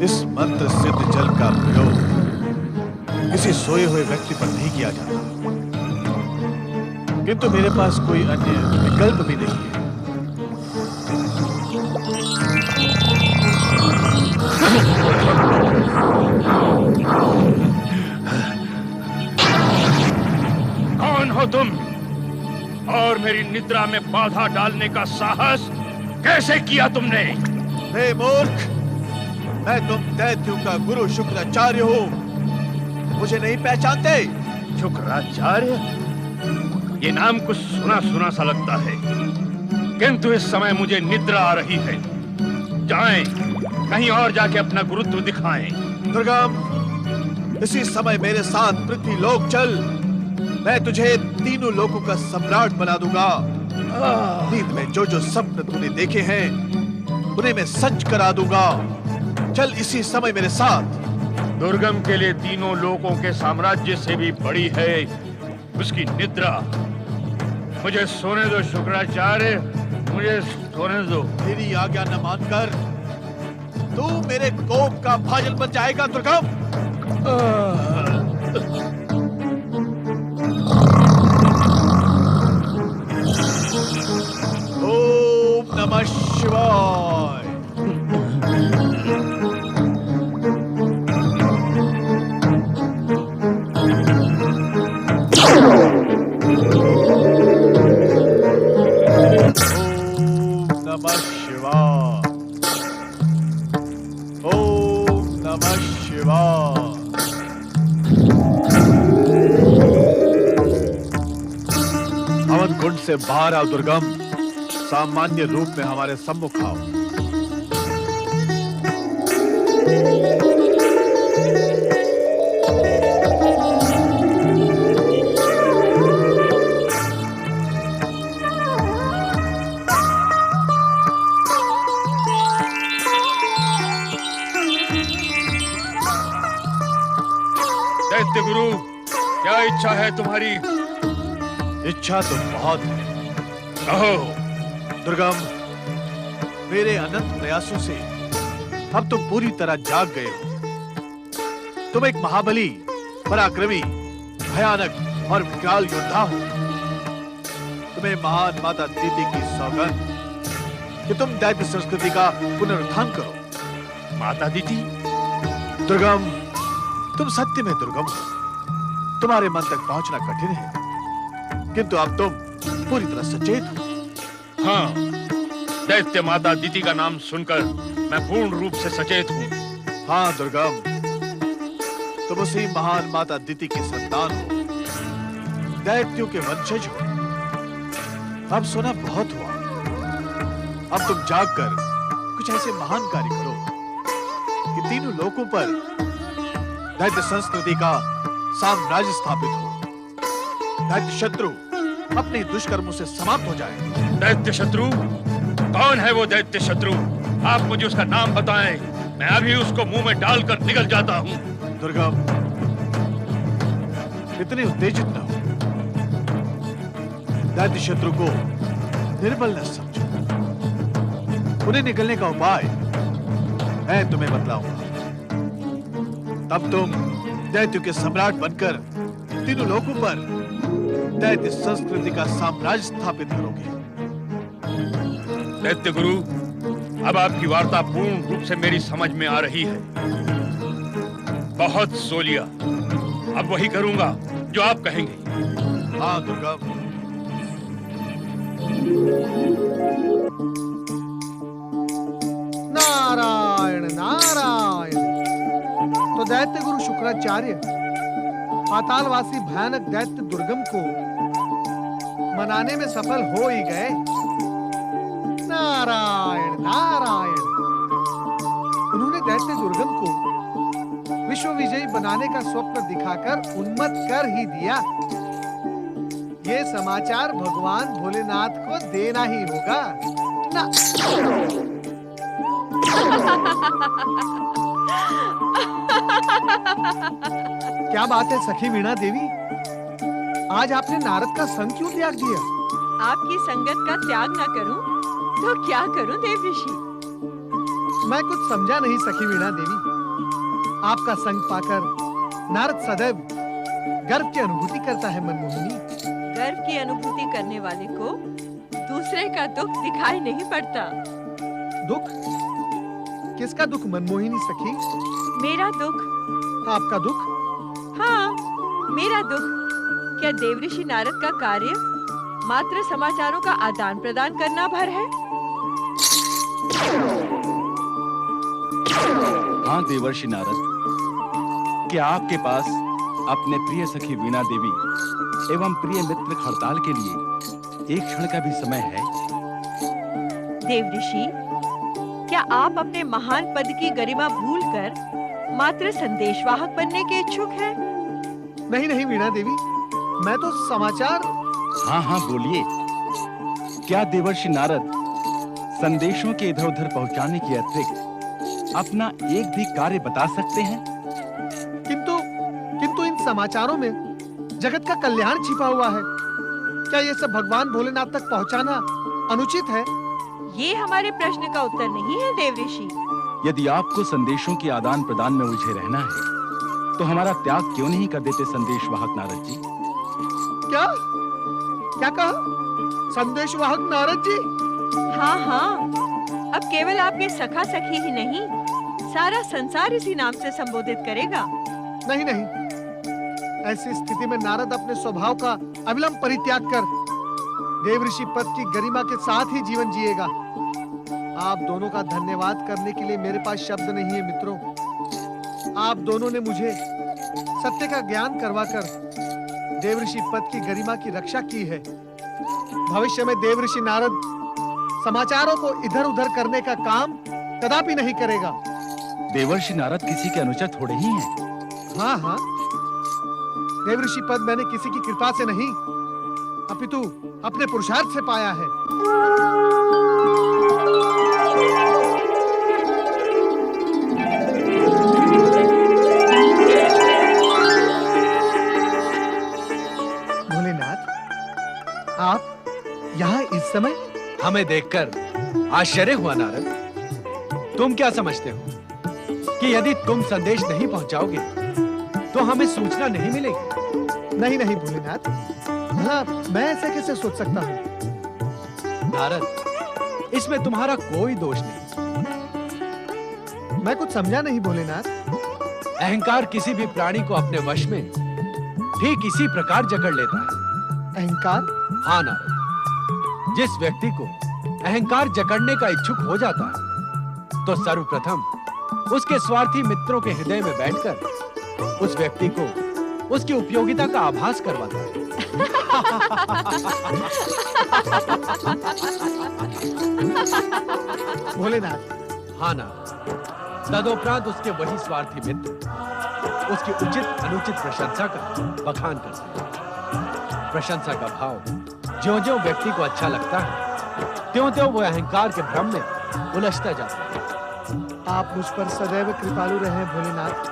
इस मंत्र सिद्ध जल का प्रयोग किसी सोए हुए व्यक्ति पर नहीं किया जाता, किंतु मेरे पास कोई अन्य विकल्प भी नहीं है। कौन हो तुम और मेरी निद्रा में बाधा डालने का साहस कैसे किया तुमने? हे मूर्ख, मैं तुम दैत्यों का गुरु शुक्राचार्य हूँ। मुझे नहीं पहचानते? शुक्राचार्य? ये नाम कुछ सुना सुना सा लगता है, किंतु इस समय मुझे निद्रा आ रही है। जाएं, कहीं और जाके अपना गुरुत्व दिखाएं। दुर्गम, इसी समय मेरे साथ पृथ्वी लोक चल। मैं तुझे तीनों लोकों का सम्राट बना दूंगा। नींद में जो जो सपने तूने देखे हैं उन्हें मैं सच करा दूंगा। चल इसी समय मेरे साथ। दुर्गम के लिए तीनों लोकों के साम्राज्य से भी बड़ी है उसकी निद्रा। मुझे सोने दो शुक्राचार्य, मुझे सोने दो। मेरी आज्ञा न मानकर तू मेरे कोप का भाजन बन जाएगा दुर्गम। ओम नमः शिवाय। हवन कुंड से बाहर आओ दुर्गम। सामान्य रूप में हमारे सम्मुख आओ। दैत्य गुरु, क्या इच्छा है तुम्हारी? इच्छा तो बहुत है। कहो। दुर्गम, मेरे अनंत प्रयासों से अब तुम पूरी तरह जाग गए हो। तुम एक महाबली, पराक्रमी, भयानक और विकराल योद्धा हो। तुम्हें महान माता दीदी की सौगंध कि तुम दैत्य संस्कृति का पुनरुत्थान करो। माता दीदी? दुर्गम, तुम सत्य में दुर्गम हो। तुम्हारे मन तक पहुंचना कठिन है, किंतु अब तुम पूरी तरह सचेत हो। हाँ, दैत्य माता दीदी का नाम सुनकर मैं पूर्ण रूप से सचेत हूँ। हाँ दुर्गम, तुम उसी महान माता दीदी की संतान हो, दैत्यों के वंशज हो। अब सोना बहुत हुआ। अब तुम जागकर कुछ ऐसे महान कार्य करो कि तीनों लोकों पर दैत्य संस्कृति का साम्राज्य स्थापित हो। दैत्य शत्रु अपने दुष्कर्मों से समाप्त हो जाए। दैत्य शत्रु? कौन है वो दैत्य शत्रु? आप मुझे उसका नाम बताएं, मैं अभी उसको मुंह में डालकर निकल जाता हूँ। दुर्गम, इतने उत्तेजित न हो। दैत्य शत्रु को निर्बल न समझो। उन्हें निकलने का उपाय मैं तुम्हें बतलाऊंगा। तब तुम दैत्यों के सम्राट बनकर तीनों लोकों पर दैत्य संस्कृति का साम्राज्य स्थापित करोगे। दैत्य गुरु, अब आपकी वार्ता पूर्ण रूप से मेरी समझ में आ रही है। बहुत सो लिया, अब वही करूंगा जो आप कहेंगे। हाँ दुर्गम। नारायण नारायण। तो दैत्य गुरु शुक्राचार्य पातालवासी भयानक दैत्य दुर्गम को मनाने में सफल हो ही गए। नारायण नारायण। उन्होंने दैत्य दुर्गम को विश्व विजयी बनाने का स्वप्न दिखाकर उन्मत्त कर ही दिया। ये समाचार भगवान भोलेनाथ को देना ही होगा ना। क्या बात है सखी वीणा देवी, आज आपने नारद का संग क्यों त्याग दिया? आपकी संगत का त्याग न करूं तो क्या करूं देव ऋषि। मैं कुछ समझा नहीं सखी वीणा देवी। आपका संग पाकर नारद सदैव गर्व की अनुभूति करता है मनमोहिनी। गर्व की अनुभूति करने वाले को दूसरे का दुख दिखाई नहीं पड़ता। दुख? किसका दुख मनमोहिनी सखी? मेरा दुख। आपका दुख? हाँ, मेरा दुख। क्या देव ऋषि नारद का कार्य मात्र समाचारों का आदान प्रदान करना भर है? हाँ देवर्षि नारद, क्या आपके पास अपने प्रिय सखी वीणा देवी एवं प्रिय मित्र खड़ताल के लिए एक क्षण का भी समय है? देव ऋषि, क्या आप अपने महान पद की गरिमा भूलकर मात्र संदेशवाहक बनने के इच्छुक हैं? नहीं नहीं वीणा देवी, मैं तो समाचार। हाँ हाँ बोलिए। क्या देवर्षि नारद संदेशों के इधर उधर पहुंचाने के अतिरिक्त अपना एक भी कार्य बता सकते हैं? किंतु इन समाचारों में जगत का कल्याण छिपा हुआ है। क्या ये सब भगवान भोलेनाथ तक पहुंचाना अनुचित है? ये हमारे प्रश्न का उत्तर नहीं है देव ऋषि। यदि आपको संदेशों के आदान प्रदान में उलझे रहना है तो हमारा त्याग क्यों नहीं कर देते संदेशवाहक नारद जी? क्या क्या कहा? संदेशवाहक नारद जी? हाँ हाँ, अब केवल आपके सखा सखी ही नहीं, सारा संसार इसी नाम से संबोधित करेगा। नहीं नहीं, ऐसी स्थिति में नारद अपने स्वभाव का अविलंब परित्याग कर देव ऋषि पद की गरिमा के साथ ही जीवन जिएगा। आप दोनों का धन्यवाद करने के लिए मेरे पास शब्द नहीं है मित्रों। आप दोनों ने मुझे सत्य का ज्ञान करवाकर देव ऋषि पद की गरिमा की रक्षा की है। भविष्य में देव ऋषि नारद समाचारों को इधर उधर करने का काम कदापि नहीं करेगा। देवर्षि नारद किसी के अनुचर थोड़े ही हैं। हाँ हाँ, देव ऋषि पद मैंने किसी की कृपा से नहीं अपितु अपने पुरुषार्थ से पाया है। भोलेनाथ, आप यहाँ इस समय? हमें देखकर आश्चर्य हुआ नारद। तुम क्या समझते हो कि यदि तुम संदेश नहीं पहुंचाओगे तो हमें सूचना नहीं मिलेगी? नहीं नहीं भोलेनाथ, हाँ, मैं ऐसे कैसे सोच सकता हूँ? नारद, इसमें तुम्हारा कोई दोष नहीं। मैं कुछ समझा नहीं भोलेनाथ। अहंकार किसी भी प्राणी को अपने वश में ठीक इसी प्रकार जकड़ लेता है। अहंकार? हाँ नारद, जिस व्यक्ति को अहंकार जकड़ने का इच्छुक हो जाता है तो सर्वप्रथम उसके स्वार्थी मित्रों के हृदय में बैठकर उस व्यक्ति को उसकी उपयोगिता का आभास करवाता है। भोलेनाथ। हाँ ना, तदोपरांत उसके वही स्वार्थी मित्र उसकी उचित अनुचित प्रशंसा का बखान करते हैं। प्रशंसा का भाव ज्यों-ज्यों व्यक्ति को अच्छा लगता है त्यों-त्यों वो अहंकार के भ्रम में उलझता जाता है। आप मुझ पर सदैव कृपालु रहे भोलेनाथ।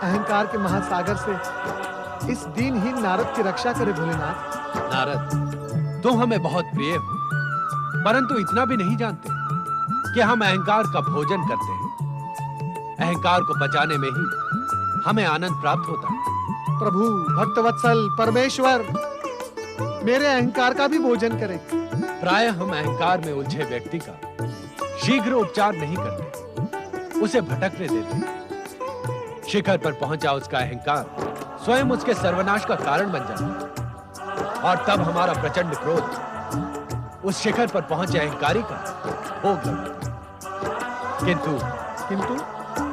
अहंकार के महासागर से इस दीनहीन नारद की रक्षा करे भोलेनाथ। नारद, तुम हमें बहुत प्रिय हो, परंतु इतना भी नहीं जानते कि हम अहंकार का भोजन करते हैं। अहंकार को बचाने में ही हमें आनंद प्राप्त होता है। प्रभु भक्तवत्सल परमेश्वर, मेरे अहंकार का भी भोजन करें। प्राय हम अहंकार में उलझे व्यक्ति का शीघ्र उपचार नहीं करते, उसे भटकने देते। शिखर पर पहुंचा उसका अहंकार स्वयं उसके सर्वनाश का कारण बन जाता है और तब हमारा प्रचंड क्रोध उस शिखर पर पहुंचे अहंकारी का भोग लगता है। किंतु किंतु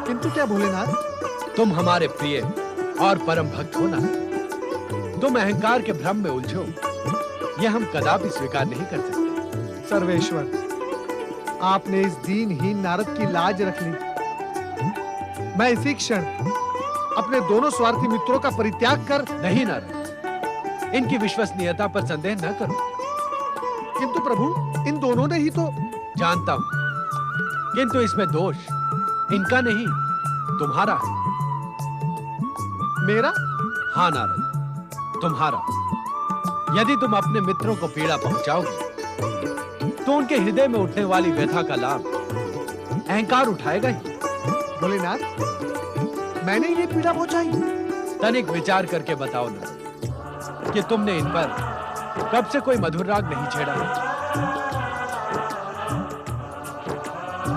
किंतु क्या भोलेनाथ? तुम हमारे प्रिय और परम भक्त हो ना, तुम अहंकार के भ्रम में उलझो, यह हम कदापि स्वीकार नहीं कर सकते। सर्वेश्वर, आपने इस दीनहीन नारद की लाज रख ली। मैं इसी क्षण अपने दोनों स्वार्थी मित्रों का परित्याग कर। नहीं नारद, इनकी विश्वसनीयता पर संदेह न करो। किंतु प्रभु, इन दोनों ने ही तो। जानता हूं, किंतु इसमें दोष इनका नहीं, तुम्हारा है। मेरा? हाँ नारद, तुम्हारा। यदि तुम अपने मित्रों को पीड़ा पहुंचाओगे तो उनके हृदय में उठने वाली व्यथा का लाभ अहंकार उठाएगा ही। भोलेनाथ, मैंने ये पीड़ा पहुंचाई? तनिक विचार करके बताओ ना कि तुमने इन पर कब से कोई मधुर राग नहीं छेड़ा है।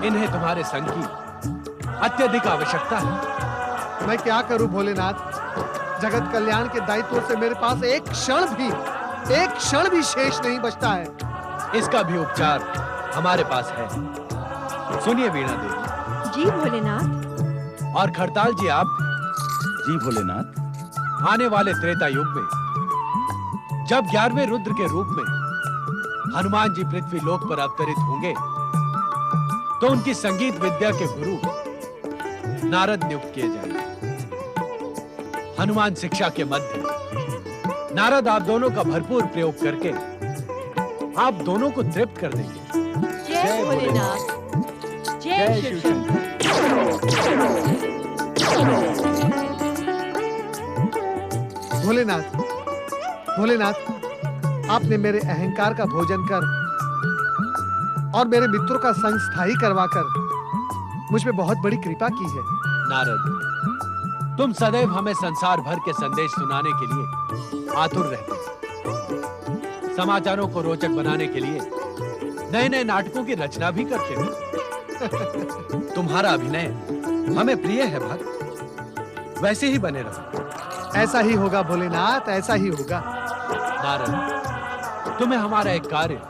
इन्हें तुम्हारे संग की अत्यधिक आवश्यकता है। मैं क्या करूं भोलेनाथ? जगत कल्याण के दायित्व से मेरे पास एक क्षण भी शेष नहीं बचता है। इसका भी उपचार हमारे पास है। सुनिए वीणा देवी। जी भोलेनाथ। और खड़ताल जी, आप जी भोलेनाथ। आने वाले त्रेता युग में जब 11वें रुद्र के रूप में हनुमान जी पृथ्वी लोक पर अवतरित होंगे तो उनकी संगीत विद्या के गुरु नारद नियुक्त किए जाएंगे। हनुमान शिक्षा के मध्य नारद आप दोनों का भरपूर प्रयोग करके आप दोनों को तृप्त कर देंगे। जय भोलेनाथ। जय शिव शंकर। भोलेनाथ, भोलेनाथ, आपने मेरे अहंकार का भोजन कर और मेरे मित्रों का संग स्थायी करवाकर मुझ पे बहुत बड़ी कृपा की है। नारद, तुम सदैव हमें संसार भर के संदेश सुनाने के लिए आतुर रहते हो। समाचारों को रोचक बनाने के लिए नए नए नाटकों की रचना भी करते हो। तुम्हारा अभिनय हमें प्रिय है भक्त, वैसे ही बने रहो। ऐसा ही होगा भोलेनाथ, ऐसा ही होगा। नारद, तुम्हें हमारा एक कार्य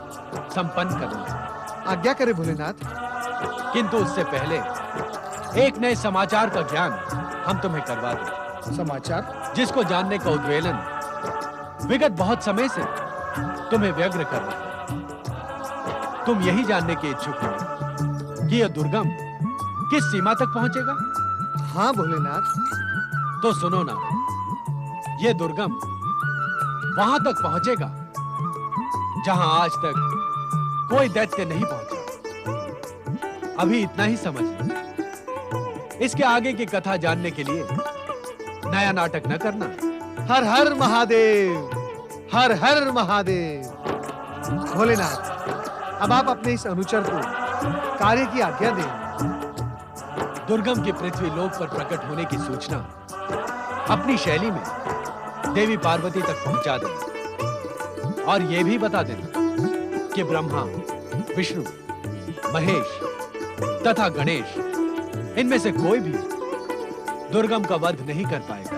संपन्न करना है। आज्ञा करे भोलेनाथ। किंतु उससे पहले एक नए समाचार का ज्ञान हम तुम्हें करवा दें। समाचार? जिसको जानने का उद्वेलन विगत बहुत समय से तुम्हें व्यग्र कर रहा है। तुम यही जानने के इच्छुक हो कि यह दुर्गम किस सीमा तक पहुंचेगा। हाँ भोलेनाथ। तो सुनो ना, यह दुर्गम वहां तक पहुंचेगा जहां आज तक कोई दैत्य नहीं पहुंचा। अभी इतना ही समझ लो। इसके आगे की कथा जानने के लिए नया नाटक न करना। हर हर महादेव, हर हर महादेव। भोलेनाथ, अब आप अपने इस अनुचर को कार्य की आज्ञा दें। दुर्गम के पृथ्वी लोक पर प्रकट होने की सूचना अपनी शैली में देवी पार्वती तक पहुंचा दें और यह भी बता देना कि ब्रह्मा, विष्णु, महेश तथा गणेश इनमें से कोई भी दुर्गम का वध नहीं कर पाएगा।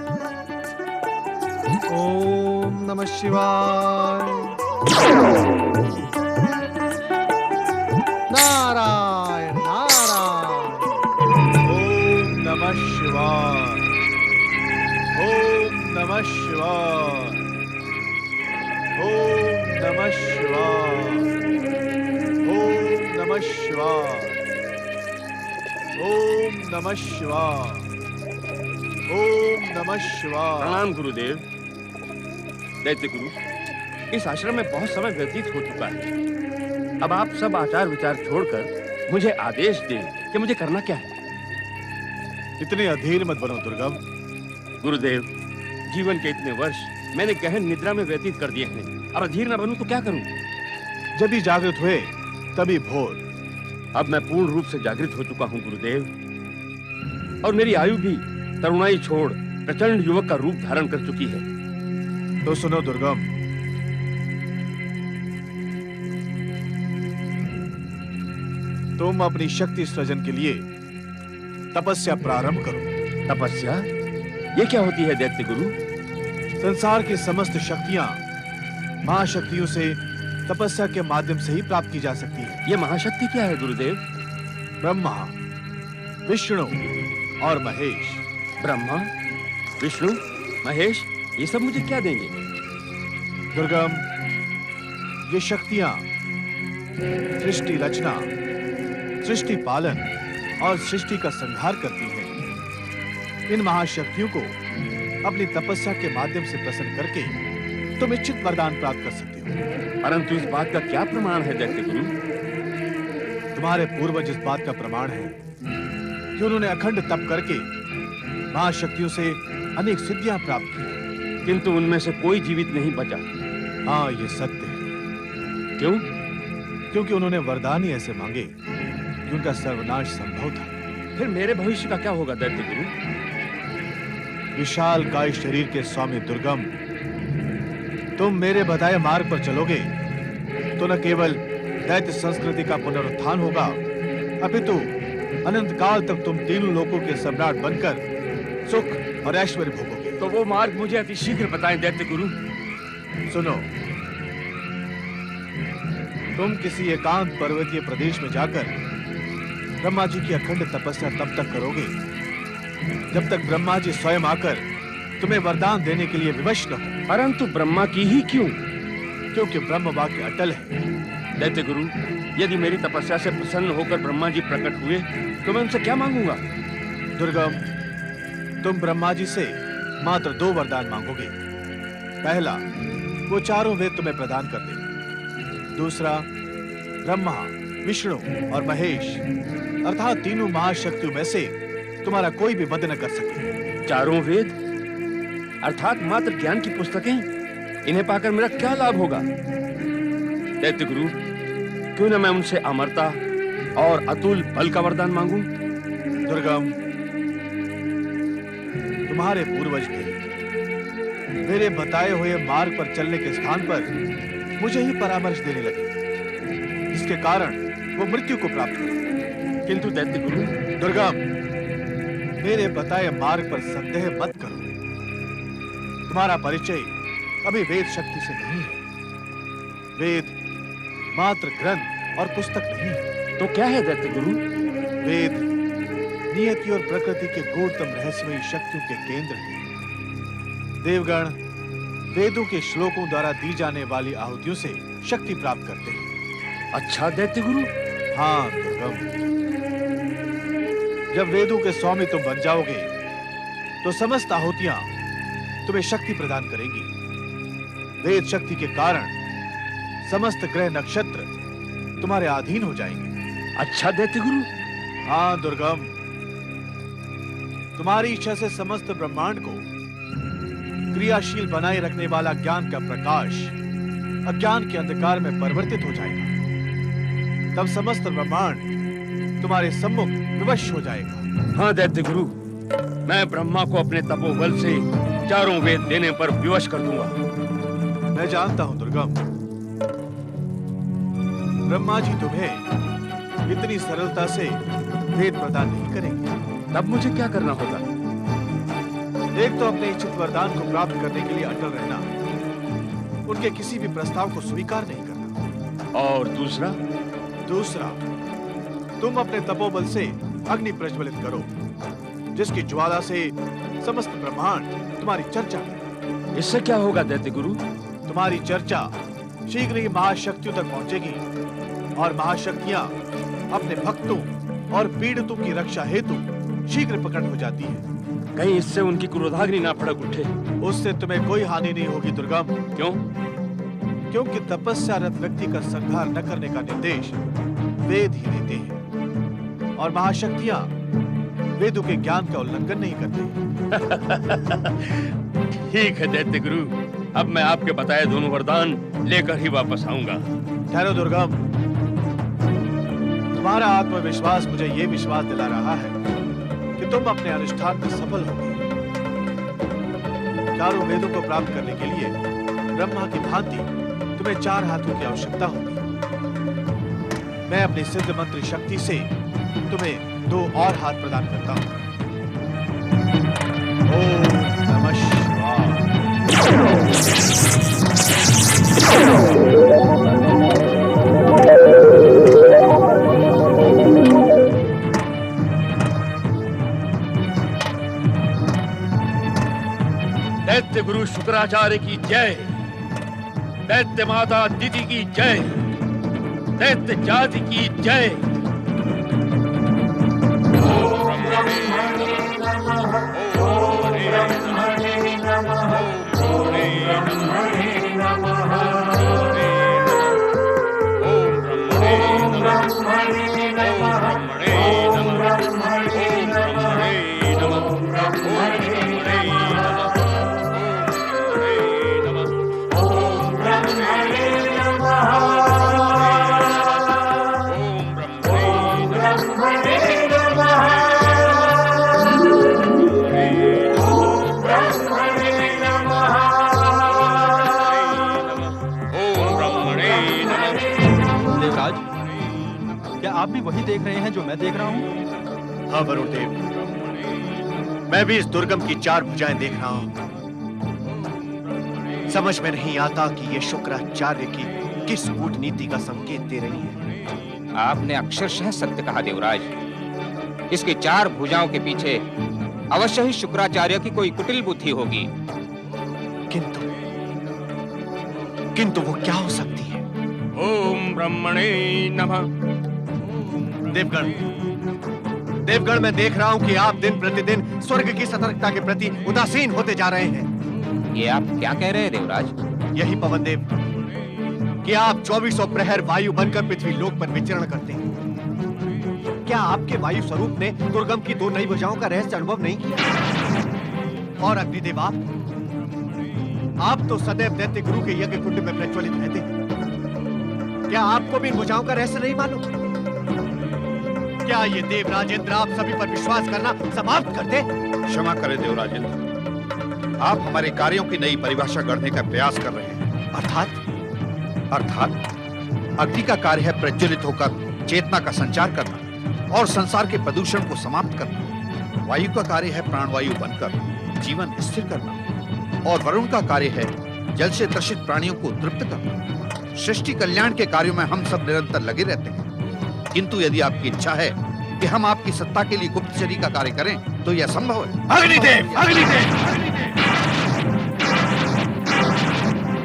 ओम नमः शिवाय। नारायण नारायण। ओम नमः शिवाय। ओम नमः शिवाय। ओम नमः शिवाय। ओम नमः शिवाय। ओम नमः शिवाय। ओम नमः शिवाय। प्रणाम गुरुदेव। दैत्य गुरु, इस आश्रम में बहुत समय व्यतीत हो चुका है। अब आप सब आचार विचार छोड़कर मुझे आदेश दें कि मुझे करना क्या है। इतने अधीर मत बनो दुर्गम। गुरुदेव, जीवन के इतने वर्ष मैंने गहन निद्रा में व्यतीत कर दिए हैं। अब अधीर न बनूं तो क्या करूं? जब ही जागृत हुए तभी भोर। अब मैं पूर्ण रूप से जागृत हो चुका हूं गुरुदेव, और मेरी आयु भी तरुणाई छोड़ प्रचंड युवक का रूप धारण कर चुकी है। तो सुनो दुर्गम, तुम अपनी शक्ति सृजन के लिए तपस्या प्रारंभ करो। तपस्या? ये क्या होती है दैत्य गुरु? संसार की समस्त शक्तियां महाशक्तियों से तपस्या के माध्यम से ही प्राप्त की जा सकती है। ये महाशक्ति क्या है गुरुदेव? ब्रह्मा, विष्णु और महेश। ब्रह्मा, विष्णु, महेश, ये सब मुझे क्या देंगे? दुर्गम, ये शक्तियां सृष्टि रचना, सृष्टि पालन और सृष्टि का संहार करती हैं। इन महाशक्तियों को अपनी तपस्या के माध्यम से प्रसन्न करके तुम इच्छित वरदान प्राप्त कर सकते हो। परंतु इस बात का क्या प्रमाण है दैत्य गुरु? तुम्हारे पूर्वज इस बात का प्रमाण है कि उन्होंने अखंड तप करके महाशक्तियों से अनेक सिद्धियां प्राप्त की, किंतु उनमें से कोई जीवित नहीं बचा। हाँ, ये सत्य है। क्यों? क्योंकि उन्होंने वरदान ही ऐसे मांगे कि उनका सर्वनाश संभव था। फिर मेरे भविष्य का क्या होगा दैत्य गुरु? विशाल काय शरीर के स्वामी दुर्गम, तुम मेरे बताए मार्ग पर चलोगे तो न केवल दैत्य संस्कृति का पुनरुत्थान होगा, अपितु अनंत काल तक तुम तीनों लोकों के सम्राट बनकर सुख और ऐश्वर्य भोगोगे। तो वो मार्ग मुझे अति शीघ्र बताएं दैत्य गुरु। सुनो, तुम किसी एकांत पर्वतीय प्रदेश में जाकर ब्रह्मा जी की अखंड तपस्या तब तक करोगे जब तक ब्रह्मा जी स्वयं आकर तुम्हें वरदान देने के लिए विवश न हो। परंतु ब्रह्मा की ही क्यों? क्योंकि ब्रह्म वाक्य अटल है। दैत्य गुरु, यदि मेरी तपस्या से प्रसन्न होकर ब्रह्मा जी प्रकट हुए तो मैं उनसे क्या मांगूंगा? दुर्गम, तुम ब्रह्मा जी से मात्र 2 वरदान मांगोगे। पहला, वो चारों वेद तुम्हें प्रदान कर दे। दूसरा, ब्रह्मा, विष्णु और महेश अर्थात तीनों महाशक्तियों में से तुम्हारा कोई भी वध न कर सके। चारों वेद अर्थात मात्र ज्ञान की पुस्तकें, इन्हें पाकर मेरा क्या लाभ होगा? दैत्य गुरु, क्यों न मैं उनसे अमरता और अतुल बल का वरदान मांगूं? दुर्गम, तुम्हारे पूर्वज भी मेरे बताए हुए मार्ग पर चलने के स्थान पर मुझे ही परामर्श देने लगे, इसके कारण वो मृत्यु को प्राप्त हुए। किंतु दैत्य गुरु, दुर्गम, मेरे बताए मार्ग पर संदेह मत करो। तुम्हारा परिचय अभी वेद शक्ति से नहीं है। वेद मात्र ग्रंथ और पुस्तक नहीं है। तो क्या है दैत्य गुरु? वेद नियति और प्रकृति के गूढ़तम रहस्यमयी शक्तियों के केंद्र हैं। देवगण वेदों के श्लोकों द्वारा दी जाने वाली आहुतियों से शक्ति प्राप्त करते हैं। अच्छा दैत्य गुरु। हाँ दुर्गम, जब वेदों के स्वामी तुम बन जाओगे तो समस्त आहुतियां तुम्हें शक्ति प्रदान करेंगी। वेद शक्ति के कारण समस्त ग्रह नक्षत्र तुम्हारे अधीन हो जाएंगे। अच्छा दैत्य गुरु। हाँ दुर्गम, तुम्हारी इच्छा से समस्त ब्रह्मांड को क्रियाशील बनाए रखने वाला ज्ञान का प्रकाश अज्ञान के अंधकार में परिवर्तित हो जाएगा। तब समस्त ब्रह्मांड तुम्हारे सम्मुख विवश हो जाएगा। हाँ दैत्य गुरु, मैं ब्रह्मा को अपने तपोबल से चारों वेद देने पर विवश कर दूंगा। मैं जानता हूं दुर्गम, ब्रह्मा जी तुम्हें इतनी सरलता से वेद प्रदान नहीं करेंगे। तब मुझे क्या करना होगा? एक तो अपने इच्छित वरदान को प्राप्त करने के लिए अटल रहना, उनके किसी भी प्रस्ताव को स्वीकार नहीं करना। और दूसरा? दूसरा, तुम अपने तपोबल से अग्नि प्रज्वलित करो, जिसकी ज्वाला से समस्त ब्रह्मांड तुम्हारी चर्चा करे। इससे क्या होगा दैत्य गुरु? तुम्हारी चर्चा शीघ्र ही महाशक्तियों तक पहुंचेगी और महाशक्तियां अपने भक्तों और पीड़ितों की रक्षा हेतु शीघ्र प्रकट हो जाती है। कहीं इससे उनकी क्रोधाग्नि ना भड़क उठे। उससे तुम्हें कोई हानि नहीं होगी दुर्गम। क्यों? क्योंकि तपस्यारत व्यक्ति का संहार न करने का निर्देश वेद ही देते हैं और महाशक्तियां वेदों के ज्ञान का उल्लंघन नहीं करती। ठीक है दैत्य गुरु, अब मैं आपके बताए दोनों वरदान लेकर ही वापस आऊंगा। ठहरो दुर्गम, तुम्हारा आत्मविश्वास मुझे ये विश्वास दिला रहा है कि तुम अपने अनुष्ठान में सफल होगे। चारों वेदों को प्राप्त करने के लिए ब्रह्मा की भांति तुम्हें 4 हाथों की आवश्यकता होगी। मैं अपनी सिद्ध मंत्र शक्ति से तुम्हें 2 और हाथ प्रदान करता हूं। ओम नमः शिवाय। दैत्य गुरु शुक्राचार्य की जय, दैत्य माता दीदी की जय, दैत्य जाति की जय। ओम आप भी वही देख रहे हैं जो मैं देख रहा हूँ? हाँ वरुण देव, मैं भी इस दुर्गम की 4 भुजाएं देख रहा हूं। समझ में नहीं आता कि ये शुक्राचार्य की किस कूटनीति का संकेत दे रही है। आपने अक्षरशः सत्य कहा देवराज। इसकी 4 भुजाओं के पीछे अवश्य ही शुक्राचार्य की कोई कुटिल बुद्धि होगी। किंतु वो क्या हो सकती है? ओम ब्रह्मणे नमः। देवगण, मैं देख रहा हूं कि आप दिन प्रतिदिन स्वर्ग की सतर्कता के प्रति उदासीन होते जा रहे हैं। ये आप क्या कह रहे हैं देवराज? यही पवन देव कि आप 2400 प्रहर वायु बनकर पृथ्वी लोक पर विचरण करते हैं। क्या आपके वायु स्वरूप ने दुर्गम की 2 नई भुजाओं का रहस्य अनुभव नहीं किया? और अग्निदेव, आप तो सदैव दैत्य गुरु के यज्ञ कुंड में प्रज्वलित रहते हैं। क्या आपको भी इन भुजाओं का रहस्य नहीं मालूम? क्या ये देव राजेंद्र आप सभी पर विश्वास करना समाप्त कर दे? क्षमा करें देवराजेंद्र, आप हमारे कार्यों की नई परिभाषा गढ़ने का प्रयास कर रहे हैं। अर्थात अग्नि का कार्य है प्रज्वलित होकर चेतना का संचार करना और संसार के प्रदूषण को समाप्त करना। वायु का कार्य है प्राणवायु बनकर जीवन स्थिर करना और वरुण का कार्य है जल से त्रसित प्राणियों को तृप्त करना। सृष्टि कल्याण के कार्यों में हम सब निरंतर लगे रहते हैं, किंतु यदि आपकी इच्छा है कि हम आपकी सत्ता के लिए गुप्तचरी का कार्य करें तो यह संभव है।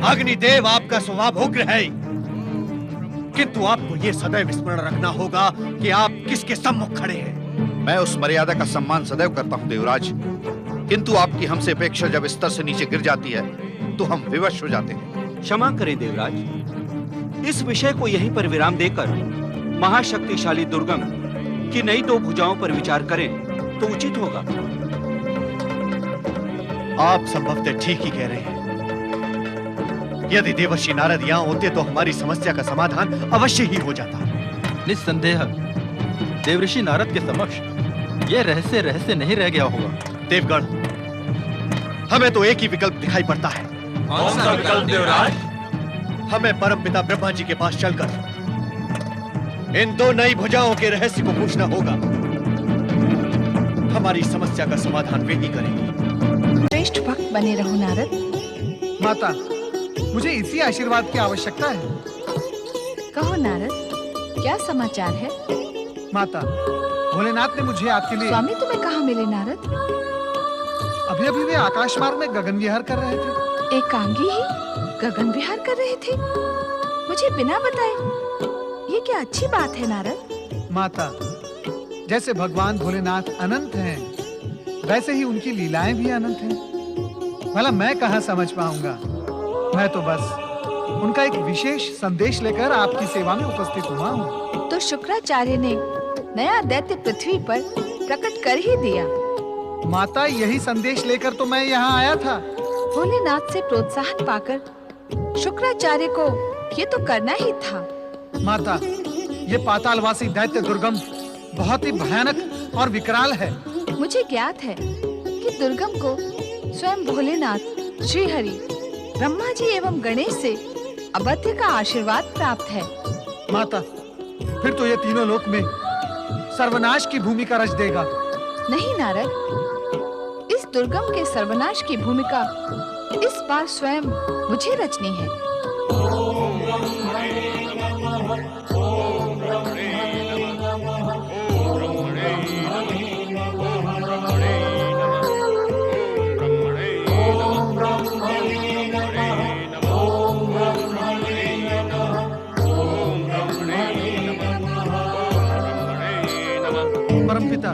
अग्निदेव, आपका स्वभाव उग्र है, किंतु आपको यह सदैव स्मरण रखना होगा कि आप किसके सम्मुख खड़े हैं। मैं उस मर्यादा का सम्मान सदैव करता हूं देवराज, किंतु आपकी हमसे अपेक्षा जब स्तर से नीचे गिर जाती है तो हम विवश हो जाते हैं। क्षमा करें देवराज, इस विषय को यहीं पर विराम देकर महाशक्तिशाली दुर्गम की नई 2 भुजाओं पर विचार करें तो उचित होगा। आप संभवतः ठीक ही कह रहे हैं। यदि देवर्षि नारद यहाँ होते तो हमारी समस्या का समाधान अवश्य ही हो जाता। निस्संदेह देवऋषि नारद के समक्ष यह रहस्य नहीं रह गया होगा। देवगण, हमें तो एक ही विकल्प दिखाई पड़ता है। कौन सा विकल्प देवराज? हमें परमपिता ब्रह्मा जी के पास चलकर इन 2 नई भुजाओं के रहस्य को पूछना होगा। हमारी समस्या का समाधान वे ही करेंगे। श्रेष्ठ भक्त बने रहो नारद। माता, मुझे इसी आशीर्वाद की आवश्यकता है। कहो नारद, क्या समाचार है? माता, भोलेनाथ ने मुझे आपके लिए। स्वामी तुम्हें कहाँ मिले नारद? अभी वे आकाश मार्ग में गगन विहार कर रहे थे। एकांगी ही गगन विहार कर रहे थे, मुझे बिना बताए? ये क्या अच्छी बात है नारद? माता, जैसे भगवान भोलेनाथ अनंत हैं, वैसे ही उनकी लीलाएं भी अनंत हैं। भला मैं कहाँ समझ पाऊंगा? मैं तो बस उनका एक विशेष संदेश लेकर आपकी सेवा में उपस्थित हुआ हूँ। तो शुक्राचार्य ने नया दैत्य पृथ्वी पर प्रकट कर ही दिया। माता, यही संदेश लेकर तो मैं यहाँ आया था। भोलेनाथ से प्रोत्साहन पाकर शुक्राचार्य को ये तो करना ही था। माता, ये पातालवासी दैत्य दुर्गम बहुत ही भयानक और विकराल है। मुझे ज्ञात है कि दुर्गम को स्वयं भोलेनाथ, श्रीहरि, ब्रह्मा जी एवं गणेश से अबध्य का आशीर्वाद प्राप्त है। माता, फिर तो ये तीनों लोक में सर्वनाश की भूमिका रच देगा। नहीं नारद, इस दुर्गम के सर्वनाश की भूमिका इस बार स्वयं मुझे रचनी है। परमपिता,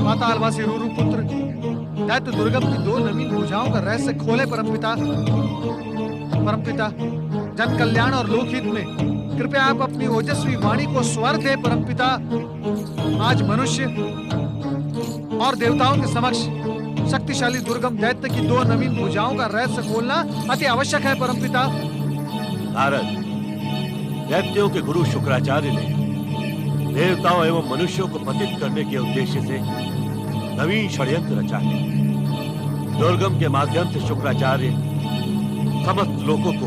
पातालवासी रूरू पुत्र दैत्य दुर्गम की 2 नवीन भुजाओं का रहस्य खोले। परमपिता, जन कल्याण और लोकहित में कृपया आप अपनी ओजस्वी वाणी को स्वर दे। परमपिता, आज मनुष्य और देवताओं के समक्ष शक्तिशाली दुर्गम दैत्य की 2 नवीन भुजाओं का रहस्य खोलना अति आवश्यक है। परमपिता नारद, दैत्यों के गुरु शुक्राचार्य ने देवताओं एवं मनुष्यों को पतित करने के उद्देश्य से नवीन षड्यंत्र रचा है। दुर्गम के माध्यम से शुक्राचार्य समस्त लोगों को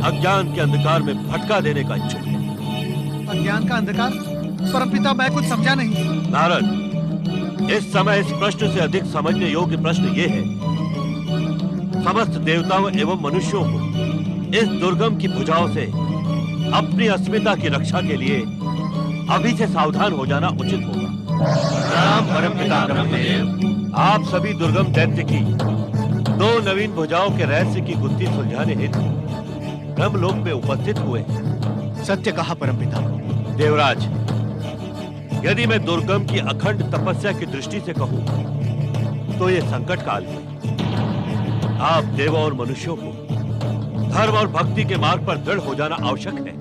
अज्ञान के अंधकार में भटका देने का इच्छुक है। अज्ञान का अंधकार? परमपिता मैं कुछ समझा नहीं। नारद, इस समय इस प्रश्न से अधिक समझने योग्य प्रश्न ये है, समस्त देवताओं एवं मनुष्यों को इस दुर्गम की भुजाओं से अपनी अस्मिता की रक्षा के लिए अभी से सावधान हो जाना उचित होगा। राम परमपिता ब्रह्मदेव। आप सभी दुर्गम दैत्य की दो नवीन भुजाओं के रहस्य की गुत्थी सुलझाने हेतु ब्रह्मलोक में उपस्थित हुए हैं। सत्य कहा परमपिता। देवराज, यदि मैं दुर्गम की अखंड तपस्या की दृष्टि से कहूं, तो ये संकट काल में आप देवों और मनुष्यों को धर्म और भक्ति के मार्ग पर दृढ़ हो जाना आवश्यक है।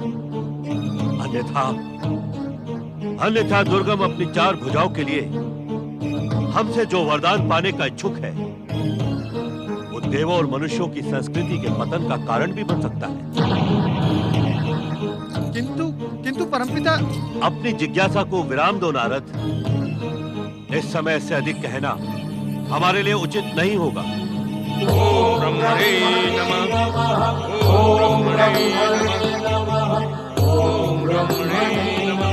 अन्यथा दुर्गम अपनी चार भुजाओं के लिए हमसे जो वरदान पाने का इच्छुक है, वो देवों और मनुष्यों की संस्कृति के पतन का कारण भी बन सकता है। किंतु परमपिता। अपनी जिज्ञासा को विराम दो नारद। इस समय से अधिक कहना हमारे लिए उचित नहीं होगा। ओम ब्रह्मणे नमः। ओम ब्रह्मणे नमः। ओम ब्रह्मणे नमः।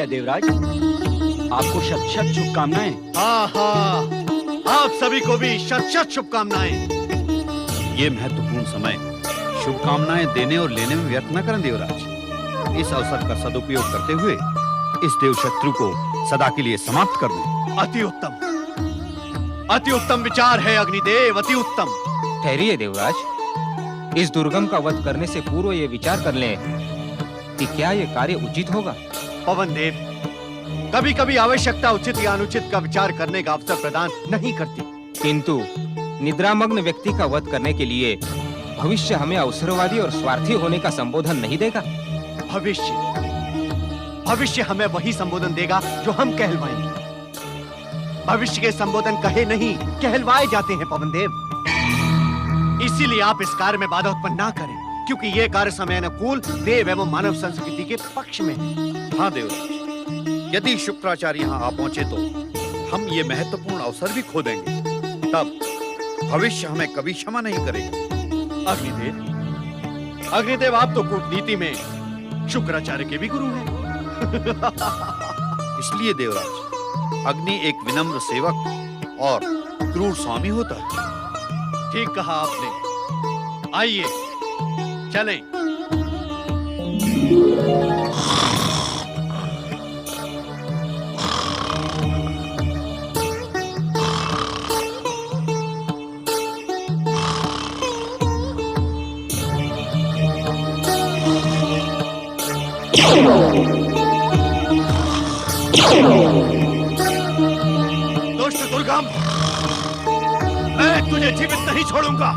देवराज, आपको शत शत शुभकामनाएं। आप सभी को भी शत शत शुभकामनाएं। ये महत्वपूर्ण समय शुभकामनाएं देने और लेने में व्यर्थ न करें देवराज। इस अवसर का सदुपयोग करते हुए इस देव शत्रु को सदा के लिए समाप्त कर दें। अति उत्तम विचार है अग्निदेव, अति उत्तम। ठहरिए देवराज, इस दुर्गम का वध करने से पूर्व ये विचार कर लें कि क्या ये कार्य उचित होगा। पवन देव, कभी कभी आवश्यकता उचित या अनुचित का विचार करने का अवसर प्रदान नहीं करती। किंतु निद्रामग्न व्यक्ति का वध करने के लिए भविष्य हमें अवसरवादी और स्वार्थी होने का संबोधन नहीं देगा। भविष्य हमें वही संबोधन देगा जो हम कहलवाएंगे। भविष्य के संबोधन कहे नहीं, कहलवाए जाते हैं पवन देव। इसीलिए आप इस कार्य में बाधा उत्पन्न ना करें, क्योंकि ये कार्य समय अनुकूल देव एवं मानव संस्कृति के पक्ष में है। हाँ देवराज, यदि शुक्राचार्य यहाँ आ पहुंचे तो हम ये महत्वपूर्ण अवसर भी खो देंगे। तब भविष्य हमें कभी क्षमा नहीं करेगा। अग्निदेव, आप तो कूटनीति में शुक्राचार्य के भी गुरु हैं। इसलिए देवराज, अग्नि एक विनम्र सेवक और क्रूर स्वामी होता है। ठीक कहा आपने। आइए चलें। दुष्ट दुर्गम, मैं तुझे जीवित नहीं छोड़ूंगा।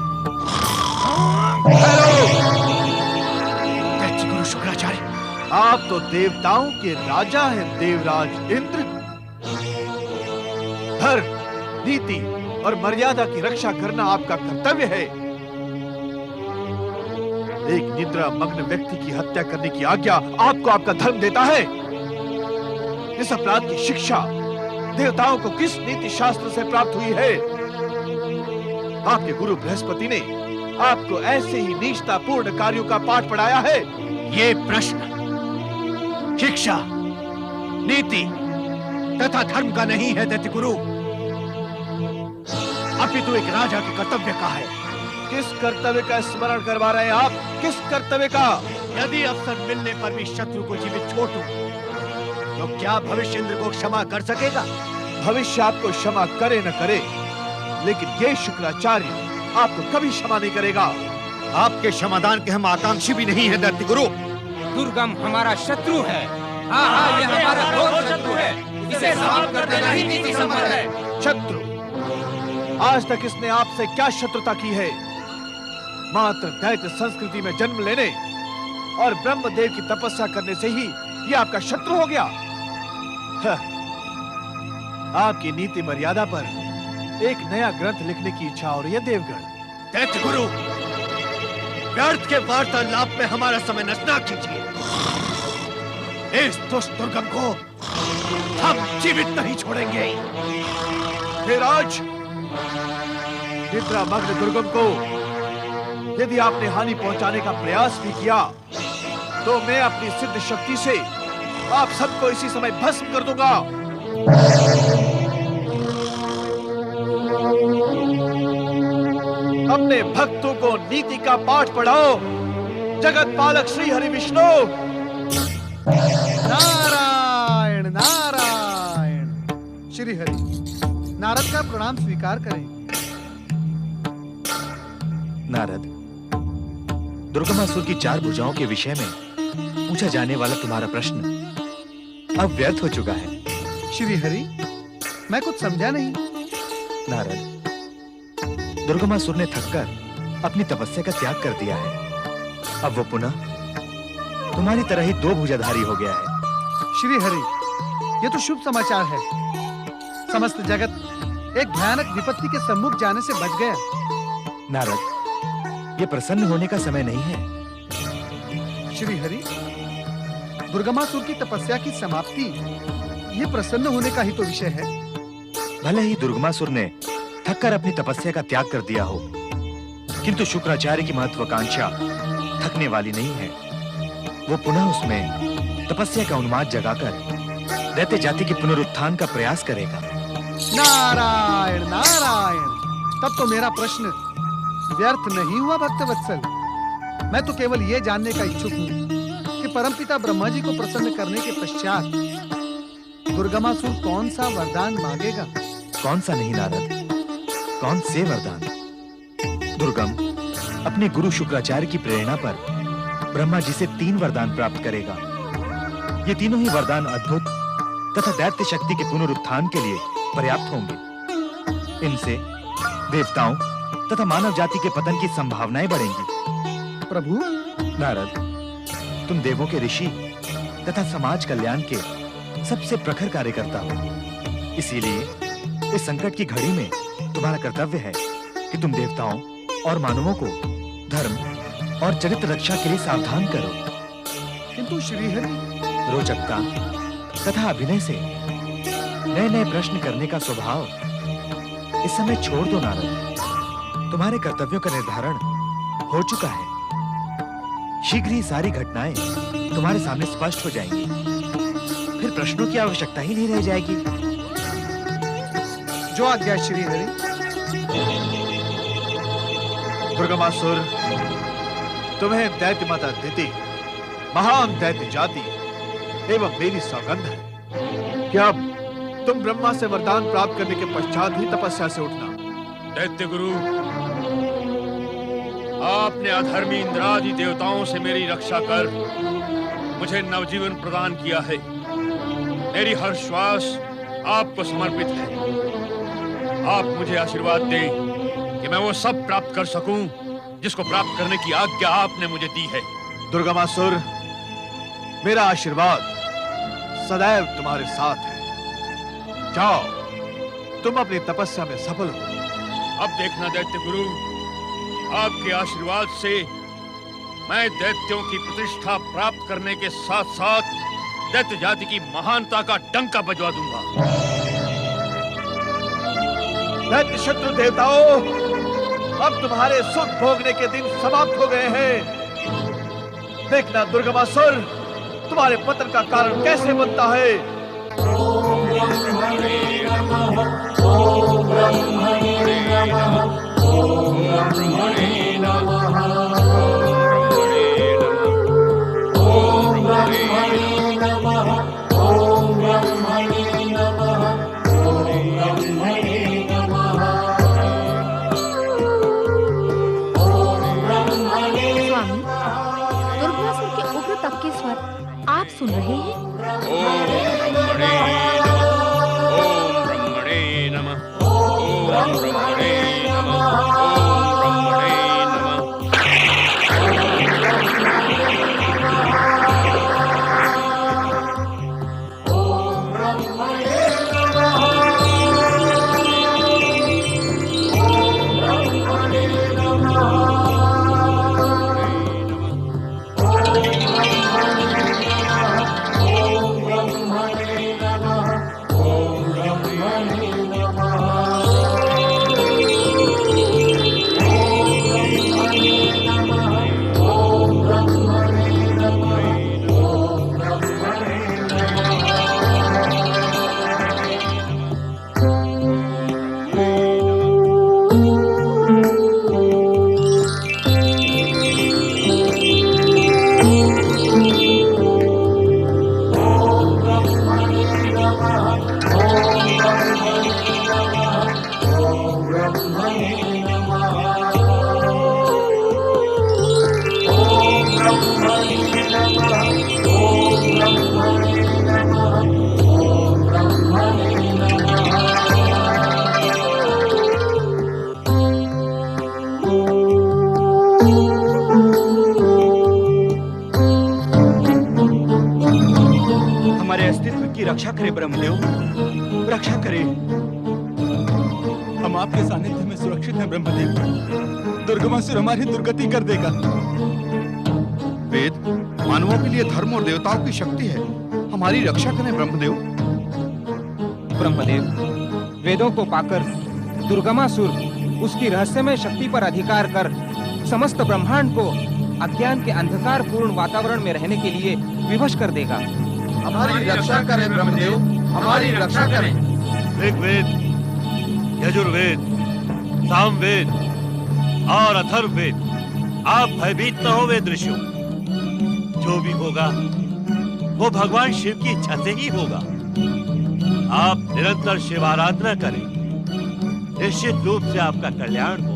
गुरु शुक्राचार्य, आप तो देवताओं के राजा हैं देवराज इंद्र। धर्म, नीति और मर्यादा की रक्षा करना आपका कर्तव्य है। एक निद्रा मग्न व्यक्ति की हत्या करने की आज्ञा आपको आपका धर्म देता है। इस अपराध की शिक्षा देवताओं को किस नीति शास्त्र से प्राप्त हुई है? आपके गुरु बृहस्पति ने आपको ऐसे ही नीचतापूर्ण कार्यों का पाठ पढ़ाया है। ये प्रश्न शिक्षा, नीति तथा धर्म का नहीं है दैत्य गुरु, अपितु एक राजा के कर्तव्य का है। किस कर्तव्य का स्मरण करवा रहे हैं आप? किस कर्तव्य का? यदि अवसर मिलने पर भी शत्रु को जीवित छोड़ दूं, तो क्या भविष्य इंद्र को क्षमा कर सकेगा? भविष्य आपको क्षमा करे न करे, लेकिन ये शुक्राचार्य आपको कभी क्षमा नहीं करेगा। आपके क्षमादान के हम आकांक्षी भी नहीं है दैत्य गुरु। दुर्गम हमारा शत्रु है। हाँ, ये हमारा घोर शत्रु है। इसे समाप्त कर देना ही नीति सम्मत है। शत्रु? आज तक इसने आपसे क्या शत्रुता की है? मात्र दैत्य संस्कृति में जन्म लेने और ब्रह्मदेव की तपस्या करने से ही ये आपका शत्रु हो गया। आपकी नीति मर्यादा पर एक नया ग्रंथ लिखने की इच्छा हो रही है देवगण। दैत्य गुरु, व्यर्थ के वार्तालाप में हमारा समय नष्ट न कीजिए। इस दुष्ट दुर्गम को हम जीवित नहीं छोड़ेंगे। हे राज, निद्रा मग्न दुर्गम को यदि आपने हानि पहुंचाने का प्रयास भी किया तो मैं अपनी सिद्ध शक्ति से आप सबको इसी समय भस्म कर दूंगा। अपने भक्तों को नीति का पाठ पढ़ाओ। जगत पालक श्री हरि विष्णु। नारायण नारायण। श्री हरि, नारद का प्रणाम स्वीकार करें। नारद, दुर्गमासुर की 4 भुजाओं के विषय में पूछा जाने वाला तुम्हारा प्रश्न अब व्यर्थ हो चुका है। श्री हरि, मैं कुछ समझा नहीं। नारद, दुर्गमासुर ने थककर अपनी तपस्या का त्याग कर दिया है। अब वो पुनः तुम्हारी तरह ही 2 भुजाधारी हो गया है। श्री हरि, ये तो शुभ समाचार है। समस्त जगत एक भयानक विपत्ति के सम्मुख जाने से बच गया। नारद, ये प्रसन्न होने का समय नहीं है। श्री हरि, दुर्गमासुर की तपस्या की समाप्ति ये प्रसन्न होने का ही तो विषय है। भले ही दुर्गमासुर ने थककर अपनी तपस्या का त्याग कर दिया हो, किंतु शुक्राचार्य की महत्वाकांक्षा थकने वाली नहीं है। वो पुनः उसमें तपस्या का उन्माद जगाकर दैत्य जाति के पुनरुत्थान का प्रयास करेगा। नारायण नारायण। तब तो मेरा प्रश्न व्यर्थ नहीं हुआ भक्तवत्सल। मैं तो केवल ये जानने का इच्छुक हूँ कि परमपिता ब्रह्मा जी को प्रसन्न करने के पश्चात दुर्गमासुर कौन सा वरदान मांगेगा। कौन सा नहीं नारद, कौन से वरदान। दुर्गम अपने गुरु शुक्राचार्य की प्रेरणा पर ब्रह्मा जी से 3 वरदान प्राप्त करेगा। ये तीनों ही वरदान अद्भुत तथा दैत्य शक्ति के पुनरुत्थान के लिए पर्याप्त होंगे। इनसे देवताओं तथा मानव जाति के पतन की संभावनाएं बढ़ेंगी। प्रभु, नारद, तुम देवों के ऋषि तथा समाज कल्याण के सबसे प्रखर कार्यकर्ता हो। इसीलिए इस संकट की घड़ी में तुम्हारा कर्तव्य है कि तुम देवताओं और मानवों को धर्म और चरित्र रक्षा के लिए सावधान करो। किंतु श्रीहरि, रोचकता तथा अभिनय से नए नए प्रश्न करने का स्वभाव इस समय छोड़ दो नारद। तुम्हारे कर्तव्यों का निर्धारण हो चुका है। शीघ्र ही सारी घटनाएं तुम्हारे सामने स्पष्ट हो जाएंगी। फिर प्रश्नों की आवश्यकता ही नहीं रह जाएगी। जो आज्ञा श्री हरि। दुर्गमासुर, तुम्हें दैत्य माता दिति, महान दैत्य जाति एवं मेरी सौगंध है कि अब तुम ब्रह्मा से वरदान प्राप्त करने के पश्चात ही तपस्या से उठना। दैत्य गुरु, आपने अधर्मी इंद्रादि देवताओं से मेरी रक्षा कर मुझे नवजीवन प्रदान किया है। मेरी हर श्वास आपको समर्पित है। आप मुझे आशीर्वाद दें कि मैं वो सब प्राप्त कर सकूं जिसको प्राप्त करने की आज्ञा आपने मुझे दी है। दुर्गमासुर, मेरा आशीर्वाद सदैव तुम्हारे साथ है। जाओ, तुम अपनी तपस्या में सफल हो। अब देखना दैत्य गुरु, आपके आशीर्वाद से मैं दैत्यों की प्रतिष्ठा प्राप्त करने के साथ साथ दैत्य जाति की महानता का डंका बजवा दूंगा। दैत्य शत्रु देवताओं, अब तुम्हारे सुख भोगने के दिन समाप्त हो गए हैं। देखना दुर्गमासुर तुम्हारे पतन का कारण कैसे बनता है। ओम ब्रह्मणे नमः, ओम ब्रह्मणे नमः, ओम ब्रह्मणे नमः, ओम ब्रह्मणे नमः, ओम ब्रह्मणे नमः। मंत्र के स्वर आप सुन रहे हैं? ओम ब्रह्मणे नमः, ओम ब्रह्मणे नमः, ओम ब्रह्मणे नमः, ओम हमारे अस्तित्व की रक्षा करे ब्रह्मदेव, रक्षा करे। हम आपके सानिध्य में सुरक्षित हैं ब्रह्मदेव। दुर्गमासुर हमारी दुर्गति कर देगा। वेद मानवों के लिए धर्म और देवताओं की शक्ति है, हमारी रक्षा करें ब्रह्मदेव। ब्रह्मदेव, वेदों को पाकर दुर्गमासुर उसकी रहस्यमय शक्ति पर अधिकार कर समस्त ब्रह्मांड को अज्ञान के अंधकार पूर्ण वातावरण में रहने के लिए विवश कर देगा। हमारी रक्षा करें ब्रह्मदेव, हमारी रक्षा करें। ऋग्वेद, यजुर्वेद, सामवेद और अथर्ववेद, आप भयभीत न हो वेद ऋषियों। जो भी होगा वो भगवान शिव की इच्छा से ही होगा। आप निरंतर शिव आराधना करें, निश्चित रूप से आपका कल्याण होगा।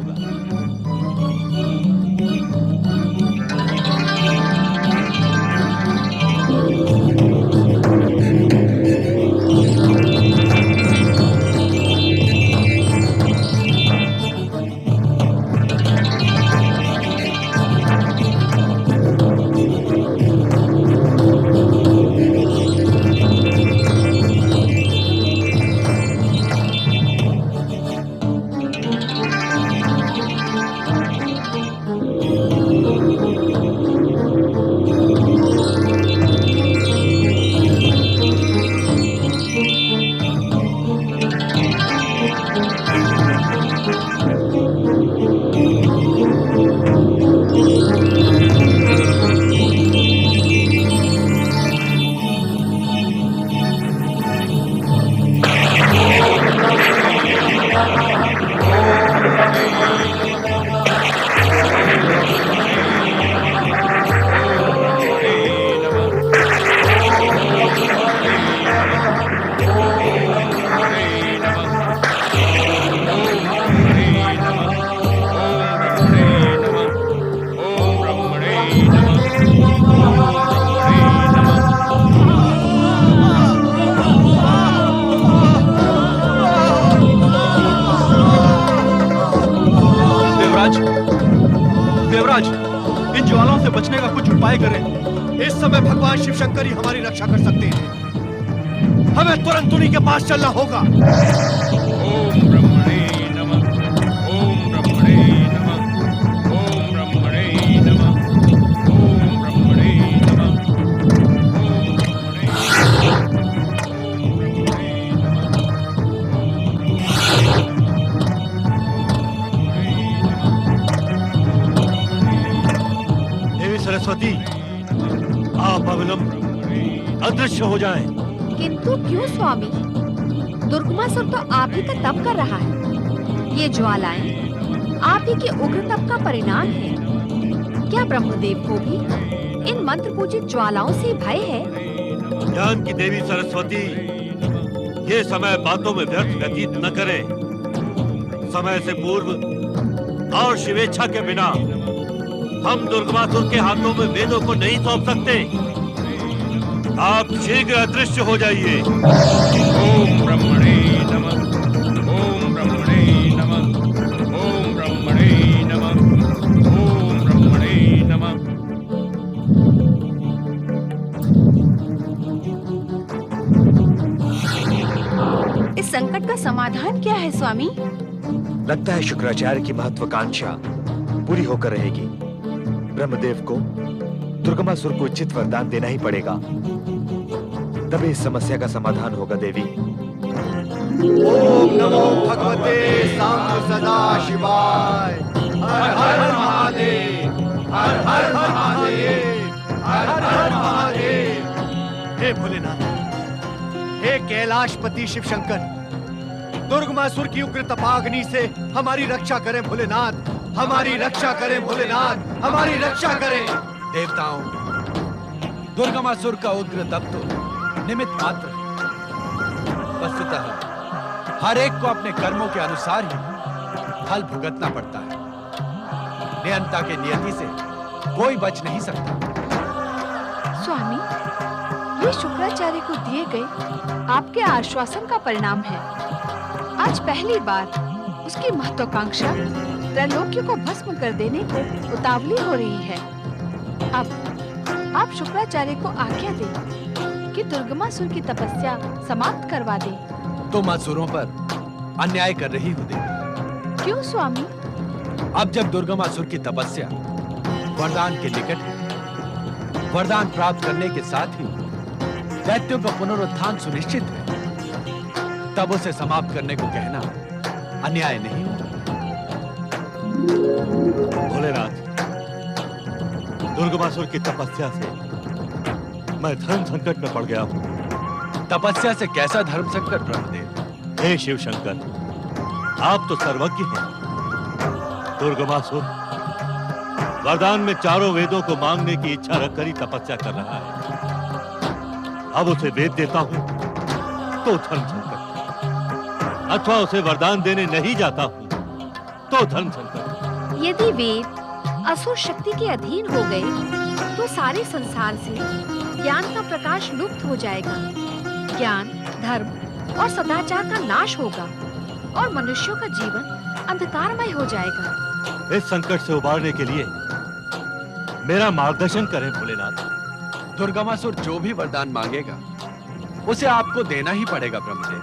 देवराज, इन ज्वालाओं से बचने का कुछ उपाय करें। इस समय भगवान शिव शंकर ही हमारी रक्षा कर सकते हैं। हमें तुरंत उन्हीं के पास चलना होगा। ओम ब्रह्मणे नमः, ओम ब्रह्मणे नमः, ओम ब्रह्मणे नमः, ओम ब्रह्मणे नमः, ओम देवी सरस्वती, आप अविलंब अदृश्य हो जाएं। किंतु क्यों स्वामी? दुर्गमासुर तो आप ही का तप कर रहा है। ये ज्वालाएं आप ही के उग्र तप का परिणाम है। क्या ब्रह्मदेव को भी इन मंत्र पूजित ज्वालाओं से भय है? ज्ञान की देवी सरस्वती, ये समय बातों में व्यर्थ व्यतीत न करें। समय से पूर्व और शिवेच्छा के बिना हम दुर्गमासुर के हाथों में वेदों को नहीं सौंप सकते। आप शीघ्र अदृश्य हो जाइए। ओम ब्रह्मणे नमः, ओम ब्रह्मणे नमः, ओम ब्रह्मणे नमः, ओम ब्रह्मणे नमः। इस संकट का समाधान क्या है स्वामी? लगता है शुक्राचार्य की महत्वाकांक्षा पूरी होकर रहेगी। ब्रह्मदेव को दुर्गमासुर को उचित वरदान देना ही पड़ेगा, तभी इस समस्या का समाधान होगा। देवी, ओम नमो भगवते सांब सदा शिवाय। हर हर महादेव, हर हर महादेव, हर हर महादेव। हे भोलेनाथ, हे कैलाशपति शिव शंकर, दुर्गमासुर की उग्र तपाग्नि से हमारी रक्षा करें भोलेनाथ, हमारी रक्षा करें भोलेनाथ, हमारी रक्षा करें। देवताओं, दुर्गमासुर का उग्र तप तो निमित्त मात्र है। वस्तुतः हर एक को अपने कर्मों के अनुसार ही फल भुगतना पड़ता है। नियंता के नियति से कोई बच नहीं सकता। स्वामी, ये शुक्राचार्य को दिए गए आपके आश्वासन का परिणाम है। आज पहली बार उसकी महत्वाकांक्षा त्रैलोक्य को भस्म कर देने को उतावली हो रही है। अब आप शुक्राचार्य को आज्ञा दें कि दुर्गमासुर की तपस्या समाप्त करवा दें। तुम असुरों पर अन्याय कर रही हो देवी। क्यों स्वामी? अब जब दुर्गमासुर की तपस्या वरदान के निकट है, वरदान प्राप्त करने के साथ ही दैत्यों का पुनरुत्थान सुनिश्चित है, तब उसे समाप्त करने को कहना अन्याय नहीं होता। भोलेनाथ, दुर्गमासुर की तपस्या से मैं धर्म संकट में पड़ गया हूँ। तपस्या से कैसा धर्म संकट ब्रह्मदेव? हे शिव शंकर, आप तो सर्वज्ञ हैं। दुर्गमासुर वरदान में चारों वेदों को मांगने की इच्छा रखकर ही तपस्या कर रहा है। अब उसे वेद देता हूँ तो धर्म संकट, अथवा उसे वरदान देने नहीं जाता हूँ तो धर्म संकट। यदि वेद असुर शक्ति के अधीन हो गए तो सारे संसार से ज्ञान का प्रकाश लुप्त हो जाएगा। ज्ञान, धर्म और सदाचार का नाश होगा और मनुष्यों का जीवन अंधकारमय हो जाएगा। इस संकट से उबारने के लिए मेरा मार्गदर्शन करें भोलेनाथ। दुर्गमासुर जो भी वरदान मांगेगा उसे आपको देना ही पड़ेगा ब्रह्मदेव।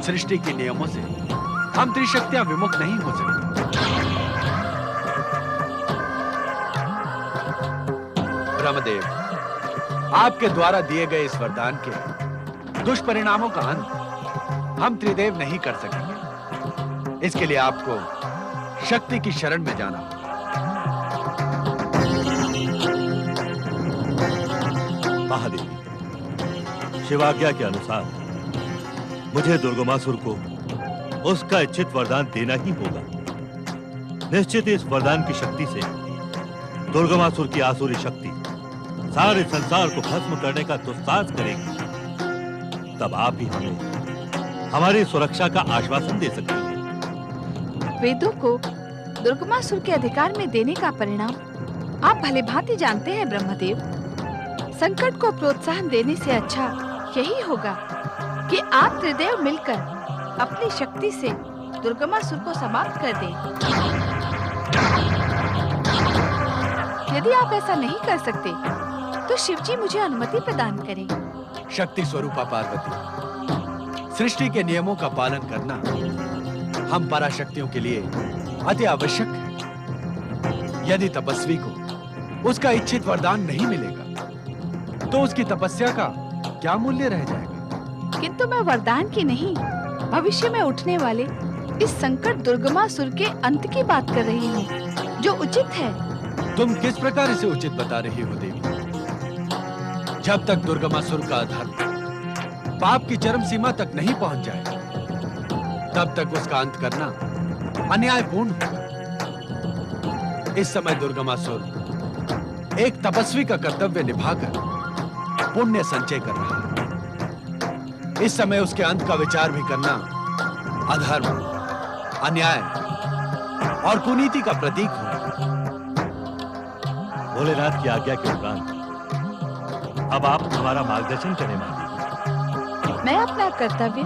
सृष्टि के नियमों से हम त्रिशक्तियां विमुख नहीं हो सकते। ब्रह्मदेव, आपके द्वारा दिए गए इस वरदान के दुष्परिणामों का अंत हम त्रिदेव नहीं कर सकेंगे। इसके लिए आपको शक्ति की शरण में जाना होगा। महादेवी, शिवाज्ञा के अनुसार मुझे दुर्गमासुर को उसका इच्छित वरदान देना ही होगा। निश्चित इस वरदान की शक्ति से दुर्गमासुर की आसुरी शक्ति सारे संसार को भस्म करने का दुस्साहस करेगी। तब आप ही हमें हमारी सुरक्षा का आश्वासन दे सकते हैं। वेदों को दुर्गमासुर के अधिकार में देने का परिणाम आप भली भांति जानते हैं ब्रह्मदेव। संकट को प्रोत्साहन देने से अच्छा यही होगा कि आप त्रिदेव मिलकर अपनी शक्ति से दुर्गमासुर को समाप्त कर दें। यदि आप ऐसा नहीं कर सकते तो शिवजी मुझे अनुमति प्रदान करें। शक्ति स्वरूपा पार्वती, सृष्टि के नियमों का पालन करना हम पराशक्तियों के लिए अति आवश्यक है। यदि तपस्वी को उसका इच्छित वरदान नहीं मिलेगा तो उसकी तपस्या का क्या मूल्य रह जाएगा? किंतु मैं वरदान की नहीं, भविष्य में उठने वाले इस संकट दुर्गमासुर के अंत की बात कर रही हूँ, जो उचित है। तुम किस प्रकार इसे उचित बता रही हो देवी? जब तक दुर्गमासुर का अधर्म पाप की चरम सीमा तक नहीं पहुंच जाए, तब तक उसका अंत करना अन्यायपूर्ण होगा। इस समय दुर्गमासुर एक तपस्वी का कर्तव्य निभाकर पुण्य संचय कर रहा है। इस समय उसके अंत का विचार भी करना अधर्म, अन्याय और कुनीति का प्रतीक हो। भोलेनाथ की आज्ञा के उपरांत अब आप हमारा मार्गदर्शन करें माता। मैं अपना कर्तव्य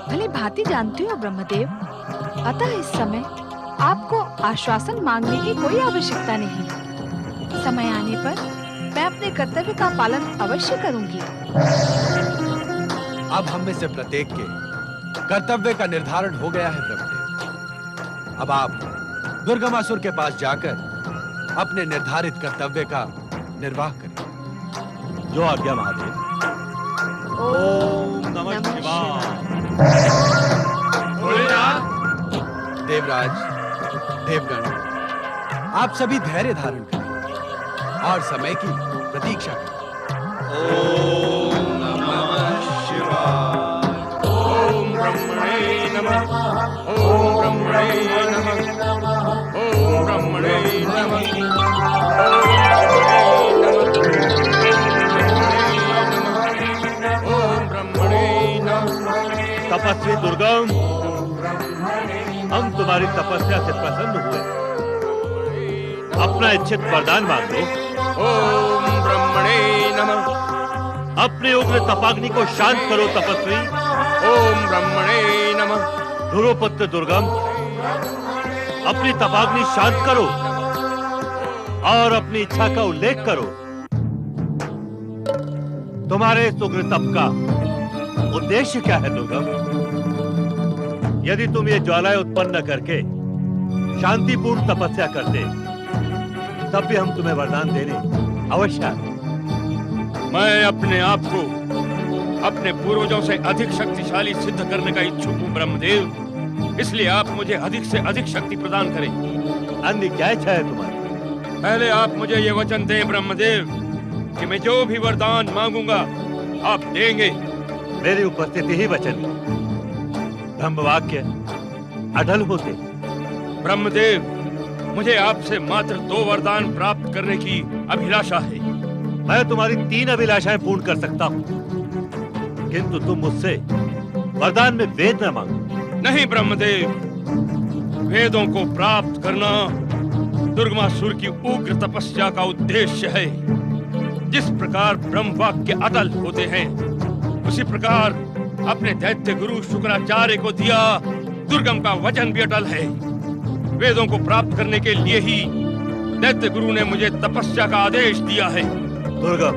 भली भांति जानती हूँ ब्रह्मदेव, अतः इस समय आपको आश्वासन मांगने की कोई आवश्यकता नहीं। समय आने पर मैं अपने कर्तव्य का पालन अवश्य करूंगी। अब हम में से प्रत्येक के कर्तव्य का निर्धारण हो गया है ब्रह्मदेव। अब आप दुर्गमासुर के पास जाकर अपने निर्धारित कर्तव्य का निर्वाह करें। जो आज्ञा महादेव। ओम नमः शिवाय। देवराज, देवगण, आप सभी धैर्य धारण करें और समय की प्रतीक्षा करें। ओम नमः शिवाय। ओम ब्रह्मणे नमः। ओम ब्रह्मणे नमः। ओम ब्रह्मणे नमः। ओम ब्रह्मणे नमः। तपस्वी दुर्गम, हम तुम्हारी तपस्या से प्रसन्न हुए। अपना इच्छित वरदान मांग लो। ओम ब्रह्मणे नमः। अपने उग्र तपाग्नि को शांत करो तपस्वी। ओम ब्रह्मणे नमः। ध्रुवपुत्र दुर्गम, अपनी तपाग्नि शांत करो और अपनी इच्छा का उल्लेख करो। तुम्हारे इस उग्र तप का उद्देश्य क्या है दुर्गम? यदि तुम ये ज्वालाएं उत्पन्न करके शांतिपूर्ण तपस्या करते, तब भी हम तुम्हें वरदान देने अवश्य आते। मैं अपने आप को अपने पूर्वजों से अधिक शक्तिशाली सिद्ध करने का इच्छुक हूँ ब्रह्मदेव, इसलिए आप मुझे अधिक से अधिक शक्ति प्रदान करें। अन्य क्या इच्छा है तुम्हारी? पहले आप मुझे ये वचन दें ब्रह्मदेव कि मैं जो भी वरदान मांगूंगा आप देंगे। मेरी उपस्थिति ही वचन है। ब्रह्मवाक्य अटल होते। ब्रह्मदेव, मुझे आपसे मात्र 2 वरदान प्राप्त करने की अभिलाषा है। मैं तुम्हारी 3 अभिलाषाएं पूर्ण कर सकता हूँ, किंतु तुम मुझसे वरदान में वेद न मांगो। नहीं ब्रह्मदेव, वेदों को प्राप्त करना दुर्गमासुर की उग्र तपस्या का उद्देश्य है। जिस प्रकार ब्रह्मवाक्य अटल होते हैं, उसी प्रकार अपने दैत्य गुरु शुक्राचार्य को दिया दुर्गम का वचन भी अटल है। वेदों को प्राप्त करने के लिए ही दैत्य गुरु ने मुझे तपस्या का आदेश दिया है। दुर्गम,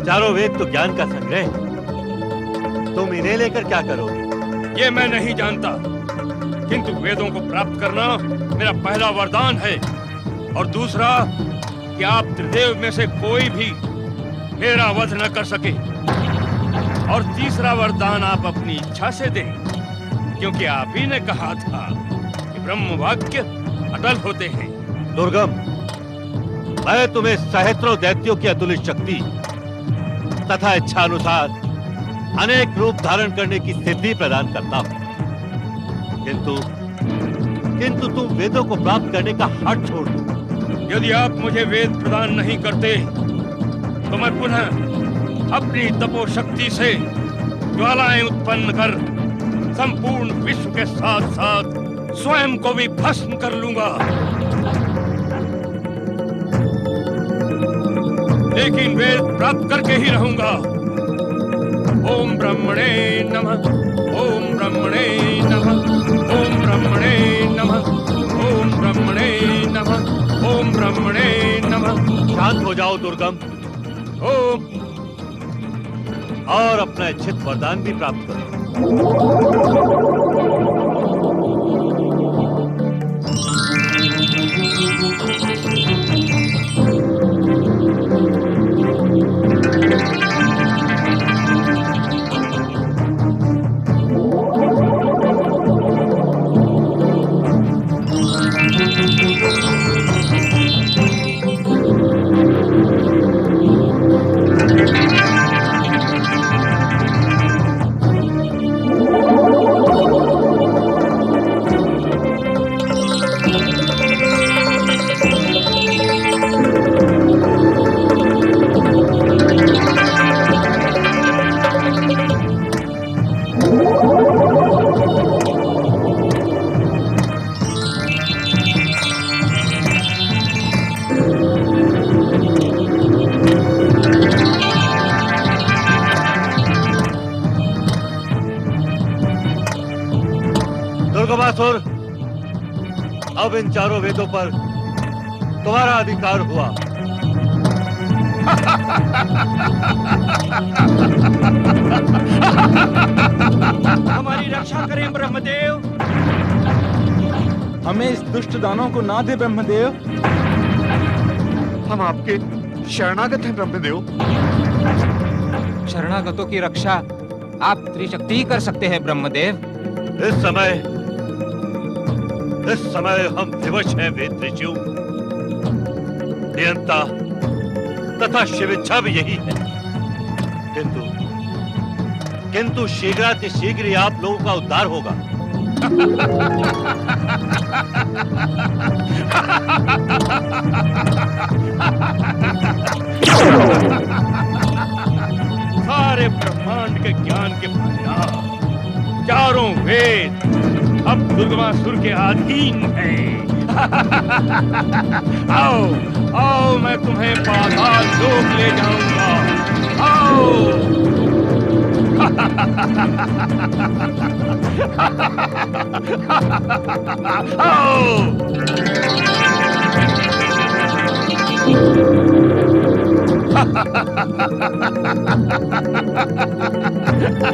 चारों वेद तो ज्ञान का संग्रह है। तुम इन्हें लेकर क्या करोगे? ये मैं नहीं जानता, किंतु वेदों को प्राप्त करना मेरा पहला वरदान है, और दूसरा कि आप त्रिदेव में से कोई भी मेरा वध न कर सके, और तीसरा वरदान आप अपनी इच्छा से दें, क्योंकि आप ही ने कहा था कि ब्रह्म वाक्य अटल होते हैं। दुर्गम, मैं तुम्हें सहस्त्रों दैत्यों की अतुलित शक्ति तथा इच्छा अनुसार अनेक रूप धारण करने की सिद्धि प्रदान करता हूं, किंतु तुम वेदों को प्राप्त करने का हठ छोड़ दो। यदि आप मुझे वेद प्रदान नहीं करते, तो मैं पुनः अपनी तपोशक्ति से ज्वालाएं उत्पन्न कर संपूर्ण विश्व के साथ साथ स्वयं को भी भस्म कर लूंगा। लेकिन वेद प्राप्त करके ही रहूंगा। ओम ब्रह्मणे नमः। ओम ब्रह्मणे नमः। ओम ब्रह्मणे नमः। ओम ब्रह्मणे नमः। ओम ब्रह्मणे नमः। शांत हो जाओ दुर्गम, ओम, और अपना इच्छित वरदान भी प्राप्त करो। दुर्गासुर, अब इन चारों वेदों पर तुम्हारा अधिकार हुआ। हमारी रक्षा करें ब्रह्मदेव। हमें इस दुष्ट दानव को ना दे ब्रह्मदेव। हम आपके शरणागत हैं ब्रह्मदेव। शरणागतों की रक्षा आप त्रिशक्ति ही कर सकते हैं ब्रह्मदेव। इस समय हम विवश हैं वेद ऋषियों। नियंता तथा शिवेच्छा भी यही है। किंतु शीघ्र ही आप लोगों का उद्धार होगा। सारे ब्रह्मांड के ज्ञान के भंडार, चारों वेद अब दुर्गमासुर के अधीन हैं। आओ आओ, मैं तुम्हें पाताल लोक ले जाऊंगा। आओ आओ।